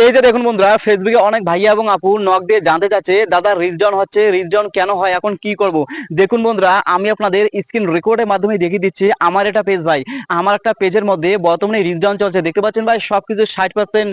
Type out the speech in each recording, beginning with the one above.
এই যে দেখুন বন্ধুরা, ফেসবুকে অনেক ভাইয়া এবং আপু নক দিয়ে জানতে চাচ্ছে দাদা রিচ ডাউন হচ্ছে, রিচ ডাউন কেন হয়, এখন কি করব। দেখুন বন্ধুরা, আমি আপনাদের স্ক্রিন রেকর্ডের মাধ্যমে দেখিয়ে দিচ্ছি আমার এটা পেজ ভাই। আমার একটা পেজের মধ্যে বর্তমানে রিচ ডাউন চলছে, দেখতে পাচ্ছেন ভাই সবকিছু 60%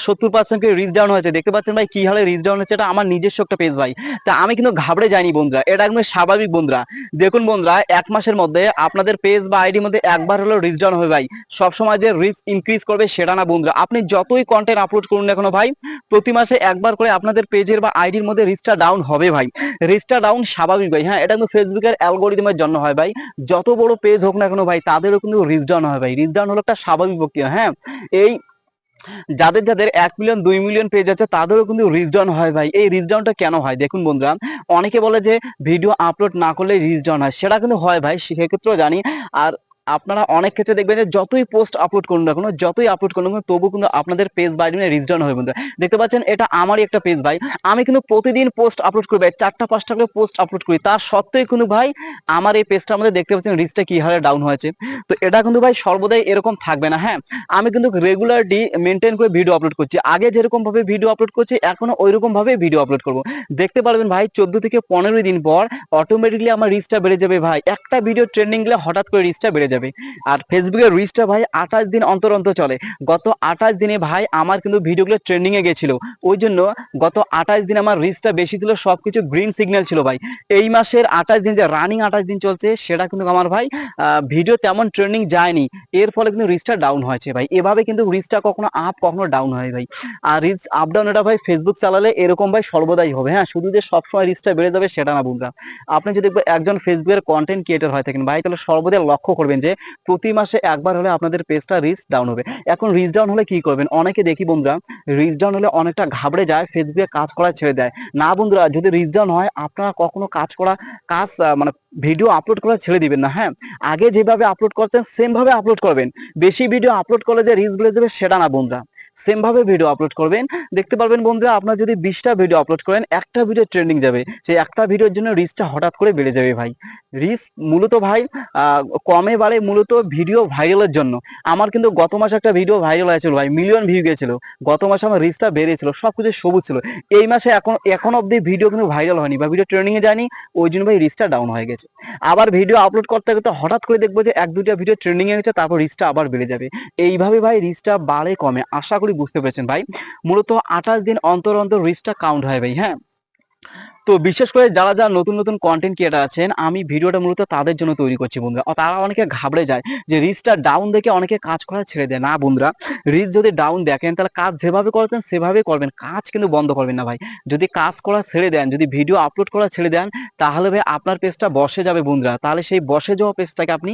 70% করে রিচ ডাউন হয়েছে। দেখতে পাচ্ছেন ভাই কি হারে রিচ ডাউন হচ্ছে, এটা আমার নিজস্ব একটা পেজ ভাই। তা আমি কিন্তু ঘাবড়ে যাইনি বন্ধুরা, এটা একদম স্বাভাবিক বন্ধুরা। দেখুন বন্ধুরা, এক মাসের মধ্যে আপনাদের পেজ বা আইডির মধ্যে একবার হলো রিচ ডাউন হবে ভাই। সবসময় যে রিচ ইনক্রিজ করবে সেটা না বন্ধুরা, আপনি যতই কন্টেন্ট আপলোড করুন না কেন ভাই, প্রতি মাসে একবার করে আপনাদের পেজের বা আইডির মধ্যে রিচটা ডাউন হবে ভাই। রিচটা ডাউন স্বাভাবিক ভাই। হ্যাঁ, এটা কিন্তু ফেসবুকের অ্যালগোরিদমের জন্য হয় ভাই। যত বড় পেজ হোক না কেন ভাই, তাদেরও কিন্তু রিচ ডাউন হয় ভাই। রিচ ডাউন হলো একটা স্বাভাবিক প্রক্রিয়া। হ্যাঁ, এই যাদের যাদের 1 মিলিয়ন 2 মিলিয়ন পেজ আছে তাদেরও কিন্তু রিচ ডাউন হয় ভাই। এই রিচ ডাউনটা কেন হয় দেখুন বন্ধুরা, অনেকে বলে যে ভিডিও আপলোড না করলে রিচ ডাউন হয়, সেটা কিন্তু হয় ভাই, সেক্ষেত্রেও জানি। আর আপনারা অনেক ক্ষেত্রে দেখবেন যে যতই পোস্ট আপলোড করুন না কেন, যতই আপলোড করুন না কেন, তবু কিন্তু আপনাদের পেজ বা আইডি রিচ ডাউন হয় বন্ধুরা। দেখতে পাচ্ছেন এটা আমারই একটা পেজ ভাই। আমি কিন্তু প্রতিদিন পোস্ট আপলোড করি ভাই, 4টা 5টা করে পোস্ট আপলোড করি, তার সত্ত্বেও কিন্তু ভাই আমার এই পেজটা আমাদের দেখতে পাচ্ছেন রিচটা কি হারে ডাউন হয়েছে। তো এটা কিন্তু ভাই সর্বদাই এরকম থাকবে না। হ্যাঁ, আমি কিন্তু রেগুলারলি মেনটেন করে ভিডিও আপলোড করছি, আগে যেরকম ভাবে ভিডিও আপলোড করছি এখনো ওইরকম ভাবে ভিডিও আপলোড করব। দেখতে পারবেন ভাই 14 থেকে 15 দিন পর অটোমেটিকলি আমার রিচটা বেড়ে যাবে ভাই। একটা ভিডিও ট্রেন্ডিং গেলে হঠাৎ করে রিচটা বেড়ে যাবে। আর ফেসবুকের রিচটা ভাই 28 দিন অন্তর অন্তর চলে। গত 28 দিনে ভাই আমার কিন্তু ভিডিওগুলো ট্রেন্ডিং এ গেছিল, ওই জন্য গত 28 দিন আমার রিচটা বেশি ছিল, সবকিছু গ্রিন সিগন্যাল ছিল ভাই। এই মাসের 28 দিন যে রানিং 28 দিন চলছে, সেটা কিন্তু আমার ভাই ভিডিও তেমন ট্রেন্ডিং যায়নি, এর ফলে কিন্তু রিচটা ডাউন হয়েছে ভাই। এভাবে কিন্তু রিচটা কখনো আপ কখনো ডাউন হয় ভাই। আর রিচ আপ ডাউন এটা ভাই ফেসবুক চালালে এরকম ভাই সর্বদাই হবে। হ্যাঁ, শুধু যে সবসময় রিচটা বেড়ে যাবে সেটা না বন্ধুরা। আপনি যদি একজন ফেসবুকের কন্টেন্ট ক্রিয়েটর হয়ে থাকেন ভাই, তাহলে সর্বদাই লক্ষ্য করবেন যে প্রতি মাসে একবার হলে আপনাদের পেজটা রিচ ডাউন হবে। এখন রিচ ডাউন হলে কি করবেন, অনেকে দেখি বন্ধুরা রিচ ডাউন হলে অনেকটা ঘাবড়ে যায়, ফেসবুকে কাজ করা ছেড়ে দেয়। না বন্ধুরা, যদি রিচ ডাউন হয় আপনারা কখনো কাজ মানে ভিডিও আপলোড করা ছেড়ে দিবেন না। হ্যাঁ, আগে যেভাবে আপলোড করছেন সেম ভাবে আপলোড করবেন। বেশি ভিডিও আপলোড করলে যে রিচ বেড়ে যাবে সেটা না বন্ধুরা, সেম ভাবে ভিডিও আপলোড করবেন। দেখতে পারবেন বন্ধুরা, আপনার যদি 20টা ভিডিও আপলোড করেন, একটা ভিডিও ট্রেন্ডিং যাবে, সেই একটা ভিডিওর জন্য রিচটা হঠাৎ করে বেড়ে যাবে ভাই। রিচ মূলত ভাই কমে বাড়ে মূলত ভিডিও ভাইরালের জন্য। আমার কিন্তু গত মাসে একটা ভিডিও ভাইরাল হয়েছিল ভাই, মিলিয়ন ভিউ গেছিল। গত মাসে আমার রিচটা বেড়েছিল, সবকিছু সবুজ ছিল। এই মাসে এখন অব্দি ভিডিও কিন্তু ভাইরাল হয়নি বা ভিডিও ট্রেন্ডিং এ যায়নি, ওই জন্য ভাই রিচটা ডাউন হয়ে গেছে। আবার ভিডিও আপলোড করতে করতে হঠাৎ করে দেখবো যে 1 2টা ভিডিও ট্রেন্ডিং এ গেছে, তারপর রিচটা আবার বেড়ে যাবে। এইভাবে ভাই রিচটা বাড়ে কমে, আশা করি বুঝতে পেরেছেন ভাই। মূলত 28 দিন অন্তর অন্তর রিচটা কাউন্ট হয় ভাই। হ্যাঁ, তো বিশেষ করে যারা যারা নতুন নতুন কন্টেন্ট ক্রিয়েটার আছেন, আমি ভিডিওটা মূলত তাদের জন্য তৈরি করছি বন্ধুরা। তারা অনেকে ঘাবড়ে যায় যে রিচটা ডাউন দেখে অনেকে কাজ করা ছেড়ে দেয়। না বন্ধুরা, রিচ যদি ডাউন দেখেন তাহলে কাজ যেভাবে করতেন সেভাবে করবেন, কাজ কিন্তু বন্ধ করবেন না ভাই। যদি কাজ করা ছেড়ে দেন, যদি ভিডিও আপলোড করা ছেড়ে দেন, তাহলে ভাই আপনার পেজটা বসে যাবে বন্ধুরা। তাহলে সেই বসে যাওয়া পেজটাকে আপনি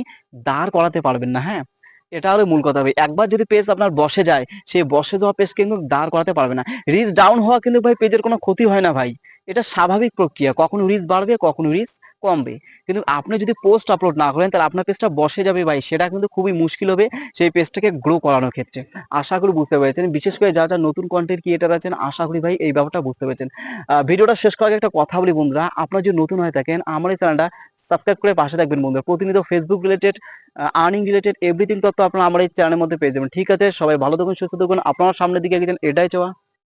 দাঁড় করাতে পারবেন না। হ্যাঁ, এটা হলো মূল কথা ভাই। একবার যদি পেজ আপনার বসে যায়, সেই বসে যাওয়া পেজ কিন্তু দাঁড় করাতে পারবে না। রিচ ডাউন হওয়া কিন্তু ভাই পেজের কোনো ক্ষতি হয় না ভাই, এটা স্বাভাবিক প্রক্রিয়া। কখনো রিচ বাড়বে কখনো রিচ কমবে, কিন্তু আপনি যদি পোস্ট আপলোড না করেন তাহলে আপনার পেজটা বসে যাবে ভাই, সেটা কিন্তু খুবই মুশকিল হবে সেই পেজটাকে গ্রো করানোর ক্ষেত্রে। আশা করি বুঝতে পেরেছেন, বিশেষ করে যারা যারা নতুন কন্টেন্ট ক্রিয়েটার আছেন, আশা করি ভাই এই ব্যাপারটা বুঝতে পেরেছেন। ভিডিওটা শেষ করার আগে একটা কথা বলি বন্ধুরা, আপনারা যদি নতুন হয়ে থাকেন আমার এই চ্যানেলটা সাবস্ক্রাইব করে পাশে থাকবেন বন্ধুরা। প্রতিনিয়ত Facebook related, earning related everything তথ্য আপনারা আমার এই চ্যানেলের মধ্যে পেয়ে যাবেন। ঠিক আছে, সবাই ভালো থাকুন, সুস্থ থাকুন, আপনার সামনের দিকে এগিয়ে যান, এটাই চাওয়া।